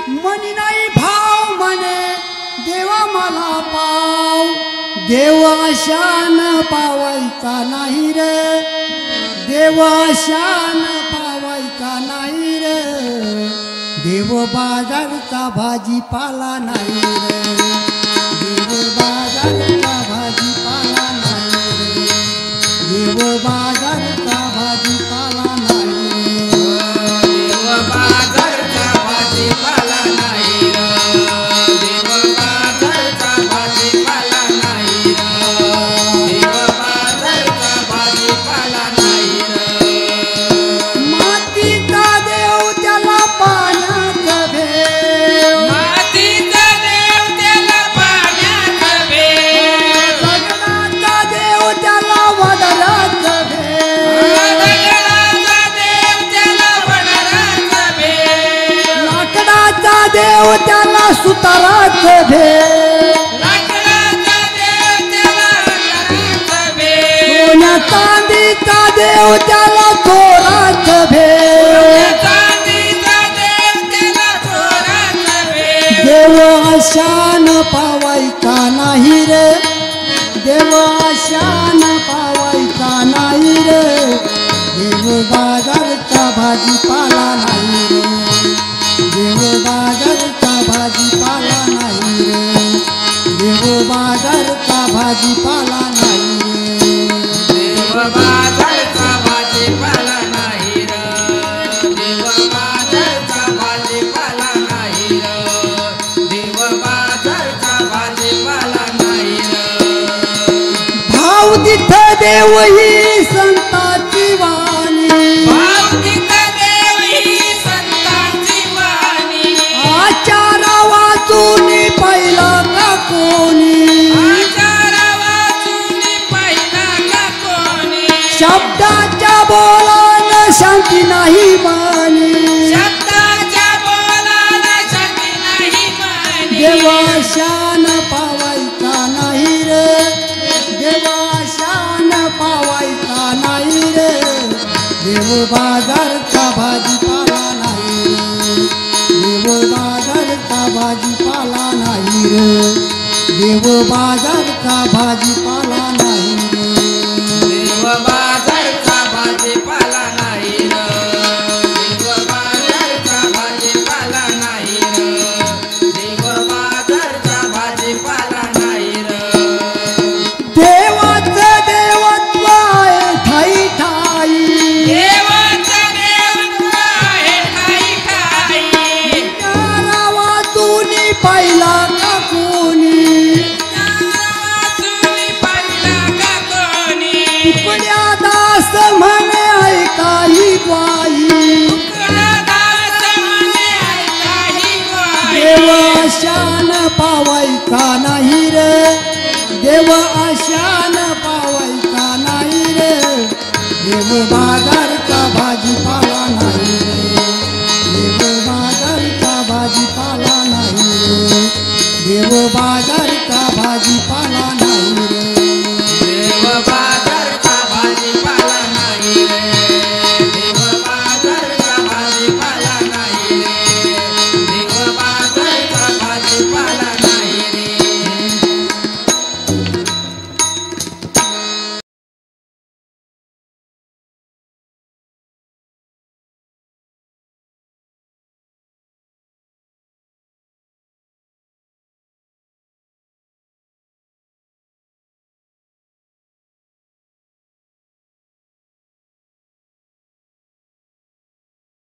मनी नाही भाव म्हणे देवा मला पाव, देव आशान पावायचा नाही रे, देव आशान पावायचा नाही रे, देव बाजारचा भाजीपाला नाही रे, देव बाजारचा भाजीपाला नाही रे, देव बाजारचा भाजीपाला नाही रे, देव बाजारचा भाजीपाला नाही रे, देव बाजारचा भाजीपाला नाही रे, देव बाजारचा भाजीपाला नाही रे. मातीचा देव त्याला पाण्यात भेव, मातीचा देव त्याला पाण्यात भेव, दगडाचा देव त्याला वडरात भेव, दगडाचा देव त्याला वडरात भेव, लाकडाचा देव त्याला सुतारात भेव, लाकडाचा देव त्याला वडरात भेव, सोन्या चांदीचा देव त्याला चोरात भेव, चांदीचा देव त्याला चोरात भेव. देव आशान पावायचा नाही रे, देव आशान पावायचा नाही रे, देव बाजारचा भाजीपाला नाही रे, देव बाजारचा भाजीपाला नाही रे, देव बाजारचा भाजीपाला नाही रे, देव बाजारचा भाजीपाला नाही रे, देव बाजारचा भाजीपाला नाही रे, देव बाजारचा भाजीपाला नाही रे. भाव तिथं देव ही संताची वाणी, भावनिक देव ही संतांची वाणी, आचारा वाचून पहिला का कोणी, आचार वाचून पाहिला का कोणी, शब्दाच्या बोलान शांती नाही मानी, शब्दाच्या बोलाला शांती नाही मानी. देवा शान पावायचा नाही रे, देवा शान पावायचा नाही रे, देव बाजारचा भाजीपाला नाही रे, देव बाजारचा भाजीपाला नाही रे, देव बाजारचा भाजीपाला नाही रे, देव बाजारचा भाजीपाला नाही रे, देव बाजारचा भाजीपाला नाही रे, देव बाजारचा भाजीपाला नाही रे. देवाचं देवत्व आहे ठाई ठाई, देवाचं देवत्व आहे ठाई ठाई, तारा वाचून पाहिला का कोणी, वाचून पाहिला का कोणी, तुकड्या दास म्हणे ऐकाही ग्वाही, दास म्हणे ऐकाही ग्वाही. देव आशान पावायचा नाही रे, देव आशान पावायचा नाही रे, देव बाजारचा भाजीपाला नाही रे, देव बाजारचा भाजीपाला नाही रे, देव बाजार